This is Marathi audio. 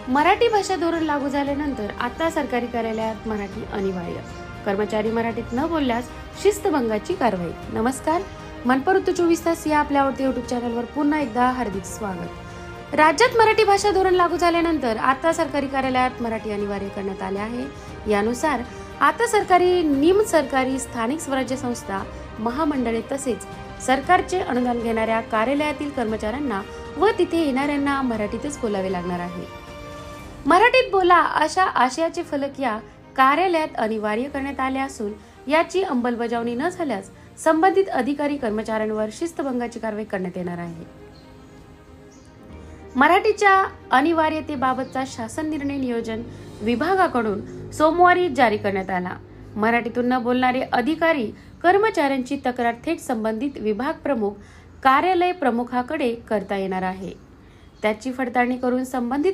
मराठी भाषा धोरण लागू झाल्यानंतर आता सरकारी कार्यालयात मराठी अनिवार्य. कर्मचारी मराठीत न बोलल्यास शिस्तभंगाची कारवाई. नमस्कार, मनपर ऋतू 24 तास या आपल्या आवडत्या युट्यूब चॅनलवर पुन्हा एकदा हार्दिक स्वागत. राज्यात मराठी भाषा धोरण लागू झाल्यानंतर आता सरकारी कार्यालयात मराठी अनिवार्य करण्यात आले आहे. यानुसार आता सरकारी, निम सरकारी, स्थानिक स्वराज्य संस्था, महामंडळे तसेच सरकारचे अनुदान घेणाऱ्या कार्यालयातील कर्मचाऱ्यांना व तिथे येणाऱ्यांना मराठीतच बोलावे लागणार आहे. मराठीत बोला अशा आशयाचे फलक या कार्यालयात अनिवार्य करण्यात आले असून याची अंमलबजावणी न झाल्यास संबंधित अधिकारी कर्मचाऱ्यांवर शिस्तभंगाची कारवाई करण्यात येणार आहे. मराठीच्या अनिवार्यतेबाबतचा शासन निर्णय नियोजन विभागाकडून सोमवारी जारी करण्यात आला. मराठीतून न बोलणारे अधिकारी कर्मचाऱ्यांची तक्रार थेट संबंधित विभाग प्रमुख, कार्यालय प्रमुखाकडे करता येणार आहे. त्याची पडताळणी करून संबंधित